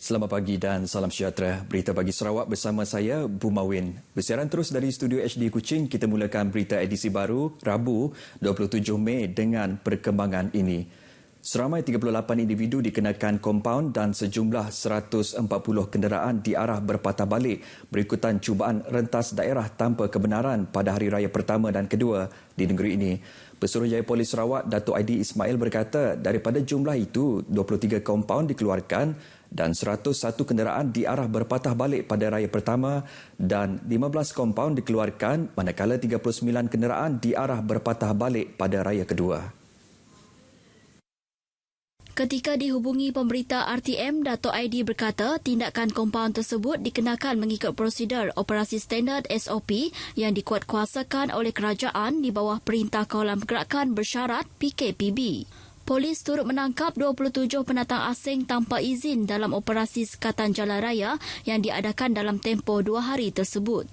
Selamat pagi dan salam sejahtera. Berita pagi Sarawak bersama saya, Bumawin. Bersiaran terus dari studio HD Kuching, kita mulakan berita edisi baru, Rabu 27 Mei dengan perkembangan ini. Seramai 38 individu dikenakan kompaun dan sejumlah 140 kenderaan diarah berpatah balik berikutan cubaan rentas daerah tanpa kebenaran pada hari raya pertama dan kedua di negeri ini. Pesuruhjaya Polis Sarawak, Datuk Aidi Ismail berkata daripada jumlah itu, 23 kompaun dikeluarkan dan 101 kenderaan diarah berpatah balik pada raya pertama dan 15 kompaun dikeluarkan manakala 39 kenderaan diarah berpatah balik pada raya kedua. Ketika dihubungi pemberita RTM, Dato' Aidi berkata tindakan kompaun tersebut dikenakan mengikut prosedur operasi standard SOP yang dikuatkuasakan oleh kerajaan di bawah Perintah Kawalan Pergerakan Bersyarat PKPB. Polis turut menangkap 27 pendatang asing tanpa izin dalam operasi sekatan jalan raya yang diadakan dalam tempoh 2 hari tersebut.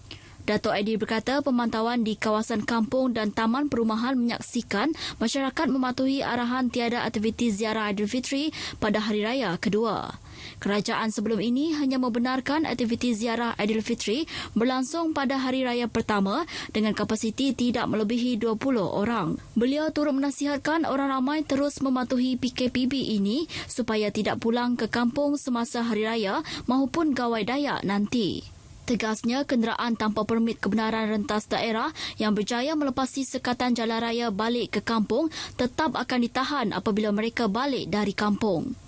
Dato' Aidi berkata pemantauan di kawasan kampung dan taman perumahan menyaksikan masyarakat mematuhi arahan tiada aktiviti ziarah Aidilfitri pada hari raya kedua. Kerajaan sebelum ini hanya membenarkan aktiviti ziarah Aidilfitri berlangsung pada hari raya pertama dengan kapasiti tidak melebihi 20 orang. Beliau turut menasihatkan orang ramai terus mematuhi PKPB ini supaya tidak pulang ke kampung semasa hari raya maupun gawai Dayak nanti. Tegasnya, kenderaan tanpa permit kebenaran rentas daerah yang berjaya melepasi sekatan jalan raya balik ke kampung tetap akan ditahan apabila mereka balik dari kampung.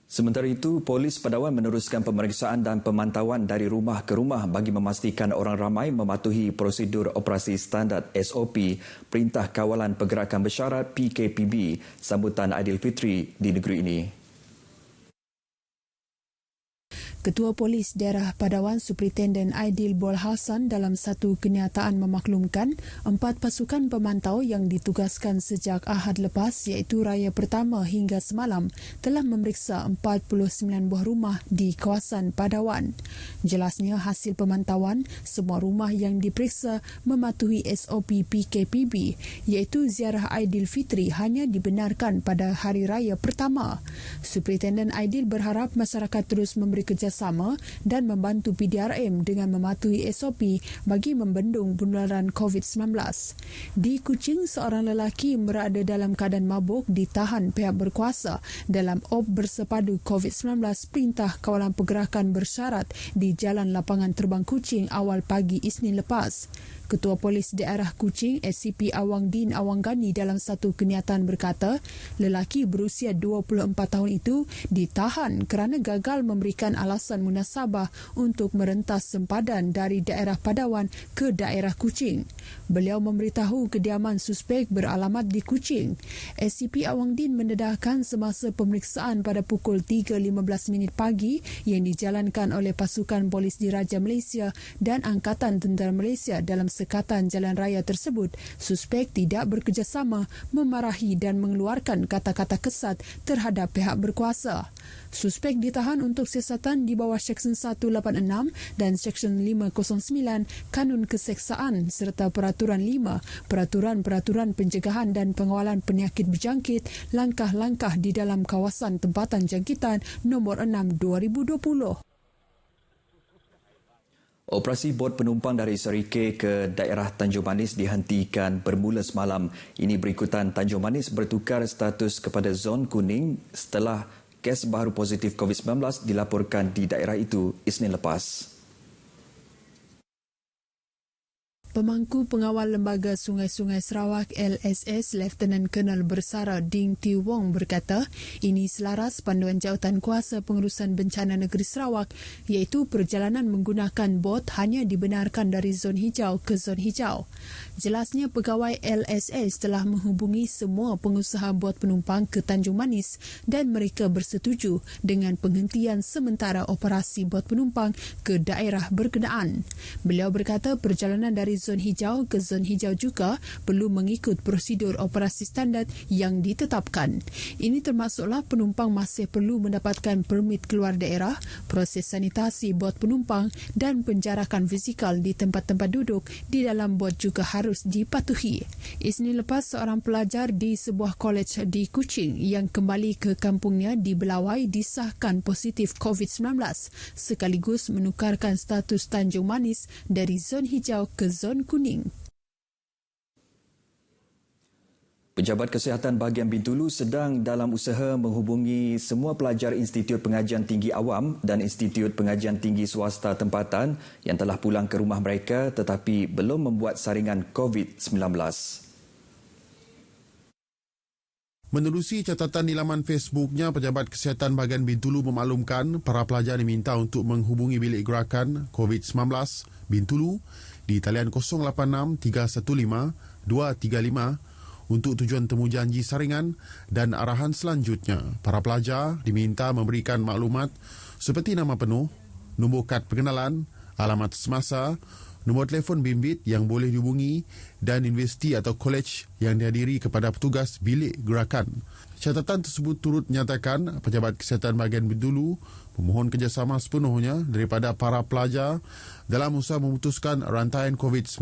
Sementara itu, Polis Padawan meneruskan pemeriksaan dan pemantauan dari rumah ke rumah bagi memastikan orang ramai mematuhi prosedur operasi standard SOP Perintah Kawalan Pergerakan Bersyarat PKPB sambutan Aidilfitri di negeri ini. Ketua Polis Daerah Padawan Superintenden Aidil Bol Hassan dalam satu kenyataan memaklumkan 4 pasukan pemantau yang ditugaskan sejak Ahad lepas iaitu raya pertama hingga semalam telah memeriksa 49 buah rumah di kawasan Padawan. Jelasnya hasil pemantauan, semua rumah yang diperiksa mematuhi SOP PKPB iaitu ziarah Aidilfitri hanya dibenarkan pada hari raya pertama. Superintenden Aidil berharap masyarakat terus memberi kerjasama dan membantu PDRM dengan mematuhi SOP bagi membendung penularan COVID-19. Di Kuching, seorang lelaki berada dalam keadaan mabuk ditahan pihak berkuasa dalam op bersepadu COVID-19 Perintah Kawalan Pergerakan Bersyarat di Jalan Lapangan Terbang Kuching awal pagi Isnin lepas. Ketua Polis Daerah Kuching, SCP Awang Din Awang Gani dalam satu kenyataan berkata, lelaki berusia 24 tahun itu ditahan kerana gagal memberikan alasan munasabah untuk merentas sempadan dari daerah Padawan ke daerah Kuching. Beliau memberitahu kediaman suspek beralamat di Kuching. SCP Awang Din mendedahkan semasa pemeriksaan pada pukul 3.15 pagi yang dijalankan oleh pasukan Polis Diraja Malaysia dan Angkatan Tentera Malaysia dalam sekatan jalan raya tersebut, suspek tidak bekerjasama, memarahi dan mengeluarkan kata-kata kesat terhadap pihak berkuasa. Suspek ditahan untuk siasatan di bawah Seksyen 186 dan Seksyen 509 Kanun Keseksaan serta Peraturan 5 Peraturan Pencegahan dan Pengawalan Penyakit Berjangkit Langkah-Langkah di dalam Kawasan Tempatan Jangkitan nombor 6 2020. Operasi bot penumpang dari Serike ke daerah Tanjung Manis dihentikan bermula semalam. Ini berikutan Tanjung Manis bertukar status kepada zon kuning setelah kes baru positif COVID-19 dilaporkan di daerah itu Isnin lepas. Pemangku Pengawal Lembaga Sungai-Sungai Sarawak LSS Lieutenant Colonel Bersara Ding Ti Wong berkata ini selaras panduan Jawatan Kuasa Pengurusan Bencana Negeri Sarawak iaitu perjalanan menggunakan bot hanya dibenarkan dari zon hijau ke zon hijau. Jelasnya pegawai LSS telah menghubungi semua pengusaha bot penumpang ke Tanjung Manis dan mereka bersetuju dengan penghentian sementara operasi bot penumpang ke daerah berkenaan. Beliau berkata perjalanan dari zon hijau ke zon hijau juga perlu mengikut prosedur operasi standard yang ditetapkan. Ini termasuklah penumpang masih perlu mendapatkan permit keluar daerah, proses sanitasi bot penumpang dan penjarakan fizikal di tempat-tempat duduk di dalam bot juga harus dipatuhi. Isni lepas seorang pelajar di sebuah kolej di Kuching yang kembali ke kampungnya di Belawai disahkan positif COVID-19 sekaligus menukarkan status Tanjung Manis dari zon hijau ke zon kuning. Pejabat Kesihatan Bahagian Bintulu sedang dalam usaha menghubungi semua pelajar Institut Pengajian Tinggi Awam dan Institut Pengajian Tinggi Swasta tempatan yang telah pulang ke rumah mereka tetapi belum membuat saringan COVID-19. Menerusi catatan di laman Facebooknya, Pejabat Kesihatan Bahagian Bintulu memaklumkan para pelajar diminta untuk menghubungi bilik gerakan COVID-19 Bintulu di talian 086 315 235 untuk tujuan temujanji saringan dan arahan selanjutnya. Para pelajar diminta memberikan maklumat seperti nama penuh, nombor kad pengenalan, alamat semasa, nombor telefon bimbit yang boleh dihubungi dan universiti atau kolej yang dihadiri kepada petugas bilik gerakan. Catatan tersebut turut menyatakan Pejabat Kesihatan Bahagian Bintulu memohon kerjasama sepenuhnya daripada para pelajar dalam usaha memutuskan rantaian COVID-19.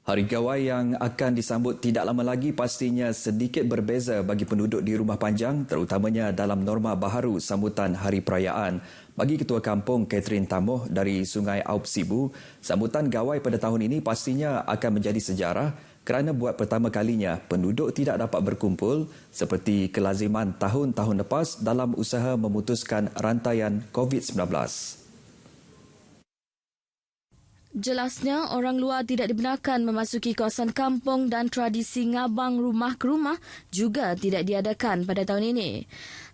Hari Gawai yang akan disambut tidak lama lagi pastinya sedikit berbeza bagi penduduk di Rumah Panjang, terutamanya dalam norma baharu sambutan Hari Perayaan. Bagi Ketua Kampung Catherine Tamoh dari Sungai Aup Sibu, sambutan Gawai pada tahun ini pastinya akan menjadi sejarah kerana buat pertama kalinya penduduk tidak dapat berkumpul seperti kelaziman tahun-tahun lepas dalam usaha memutuskan rantaian COVID-19. Jelasnya, orang luar tidak dibenarkan memasuki kawasan kampung dan tradisi ngabang rumah ke rumah juga tidak diadakan pada tahun ini.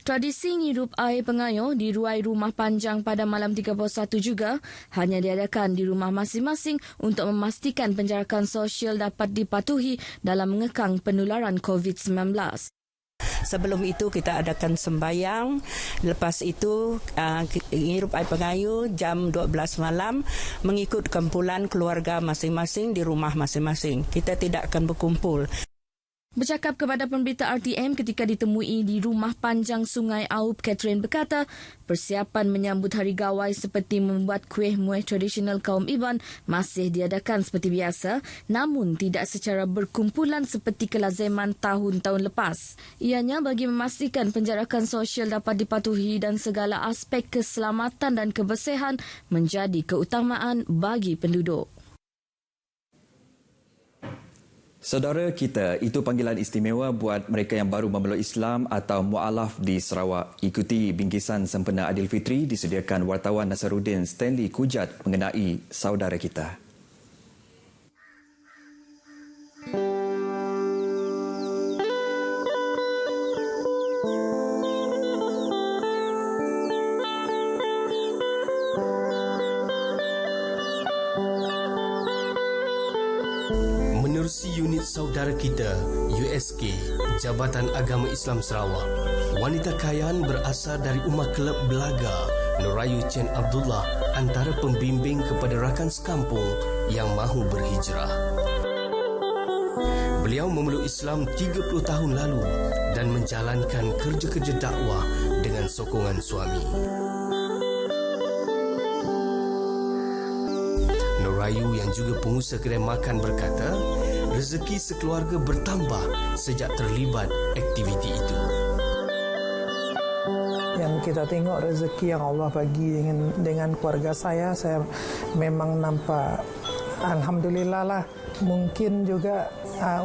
Tradisi ngirup air pengayuh di ruai Rumah Panjang pada malam 31 juga hanya diadakan di rumah masing-masing untuk memastikan penjarakan sosial dapat dipatuhi dalam mengekang penularan COVID-19. Sebelum itu kita adakan sembahyang. Lepas itu ngirup air pengayuh jam 12 malam mengikut kumpulan keluarga masing-masing di rumah masing-masing. Kita tidak akan berkumpul. Bercakap kepada pemberita RTM ketika ditemui di Rumah Panjang Sungai Aup, Catherine berkata, persiapan menyambut Hari Gawai seperti membuat kuih muih tradisional kaum Iban masih diadakan seperti biasa, namun tidak secara berkumpulan seperti kelaziman tahun-tahun lepas. Ianya bagi memastikan penjarakan sosial dapat dipatuhi dan segala aspek keselamatan dan kebersihan menjadi keutamaan bagi penduduk. Saudara kita, itu panggilan istimewa buat mereka yang baru memeluk Islam atau mu'alaf di Sarawak. Ikuti bingkisan sempena Aidilfitri disediakan wartawan Nasaruddin Stanley Kujat mengenai saudara kita. Menerusi unit saudara kita, USK, Jabatan Agama Islam Sarawak, wanita Kayan berasal dari Ummah Kelab Belaga, Norayu Chen Abdullah antara pembimbing kepada rakan sekampung yang mahu berhijrah. Beliau memeluk Islam 30 tahun lalu dan menjalankan kerja-kerja dakwah dengan sokongan suami. Norayu yang juga pengusaha kedai makan berkata, rezeki sekeluarga bertambah sejak terlibat aktiviti itu. Yang kita tengok rezeki yang Allah bagi dengan keluarga saya memang nampak alhamdulillah lah. Mungkin juga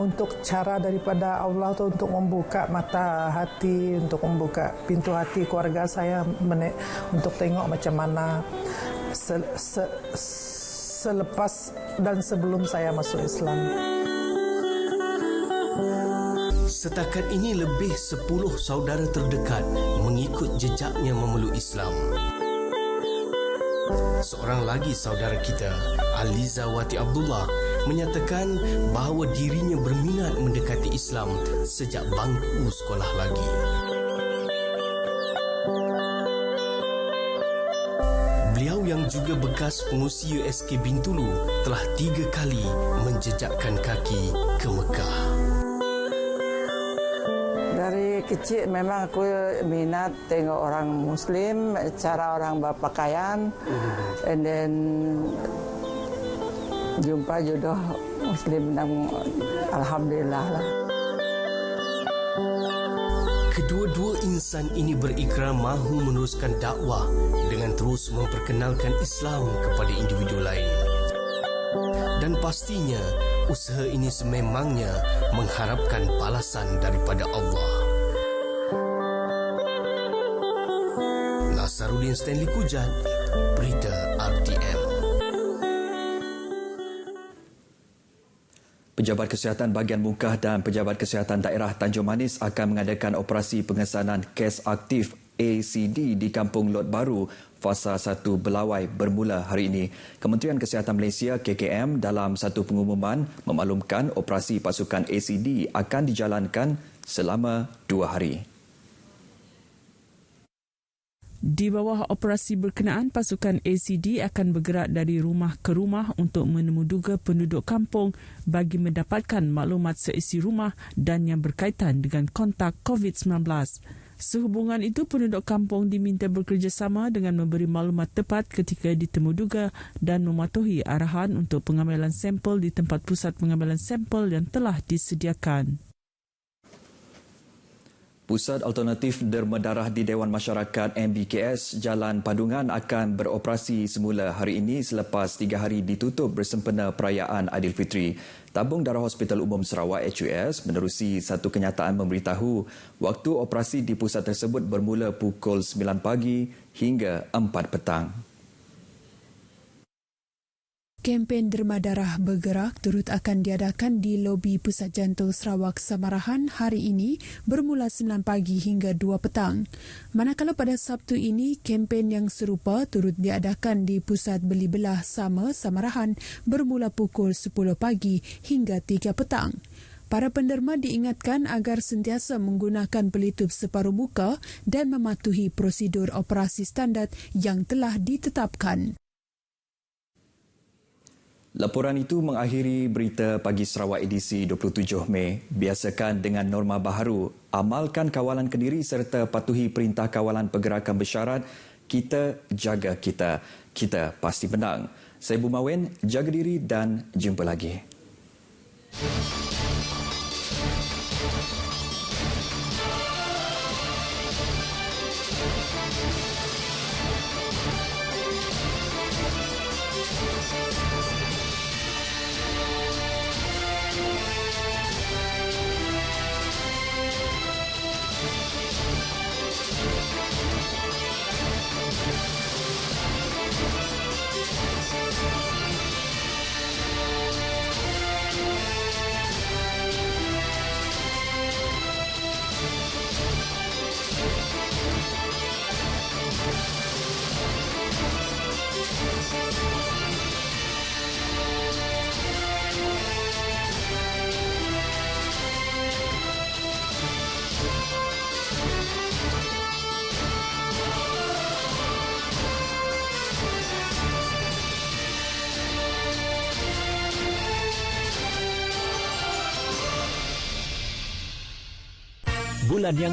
untuk cara daripada Allah tu untuk membuka mata hati, untuk membuka pintu hati keluarga saya untuk tengok macam mana selepas dan sebelum saya masuk Islam. Setakat ini lebih 10 saudara terdekat mengikut jejaknya memeluk Islam. Seorang lagi saudara kita, Aliza Wati Abdullah, menyatakan bahawa dirinya berminat mendekati Islam sejak bangku sekolah lagi. Beliau yang juga bekas pengurusi USK Bintulu telah 3 kali menjejakkan kaki ke Mekah. Dari kecil memang aku minat tengok orang Muslim, cara orang berpakaian, and then jumpa jodoh Muslim dan alhamdulillah lah. Kedua-dua insan ini berikrar mahu meneruskan dakwah dengan terus memperkenalkan Islam kepada individu lain. Dan pastinya usaha ini sememangnya mengharapkan balasan daripada Allah. Nasaruddin Stanley Kujat, Berita RTM. Pejabat Kesihatan Bahagian Mungkah dan Pejabat Kesihatan Daerah Tanjung Manis akan mengadakan operasi pengesanan kes aktif ACD di Kampung Lot Baru Fasa 1 Belawai bermula hari ini. Kementerian Kesihatan Malaysia KKM dalam satu pengumuman memaklumkan operasi pasukan ACD akan dijalankan selama 2 hari. Di bawah operasi berkenaan, pasukan ACD akan bergerak dari rumah ke rumah untuk menemuduga penduduk kampung bagi mendapatkan maklumat seisi rumah dan yang berkaitan dengan kontak COVID-19. Sehubungan itu, penduduk kampung diminta bekerjasama dengan memberi maklumat tepat ketika ditemuduga dan mematuhi arahan untuk pengambilan sampel di tempat pusat pengambilan sampel yang telah disediakan. Pusat Alternatif Derma Darah di Dewan Masyarakat MBKS Jalan Padungan akan beroperasi semula hari ini selepas 3 hari ditutup bersempena perayaan Aidilfitri. Tabung Darah Hospital Umum Sarawak HUS menerusi satu kenyataan memberitahu waktu operasi di pusat tersebut bermula pukul 9 pagi hingga 4 petang. Kempen Derma Darah Bergerak turut akan diadakan di lobi Pusat Jantung Sarawak Samarahan hari ini bermula 9 pagi hingga 2 petang. Manakala pada Sabtu ini, kempen yang serupa turut diadakan di Pusat Beli Belah Sama Samarahan bermula pukul 10 pagi hingga 3 petang. Para penderma diingatkan agar sentiasa menggunakan pelitup separuh muka dan mematuhi prosedur operasi standard yang telah ditetapkan. Laporan itu mengakhiri Berita Pagi Sarawak edisi 27 Mei. Biasakan dengan norma baharu, amalkan kawalan kendiri serta patuhi perintah kawalan pergerakan bersyarat. Kita jaga kita. Kita pasti menang. Saya Bumawen, jaga diri dan jumpa lagi. Bulan yang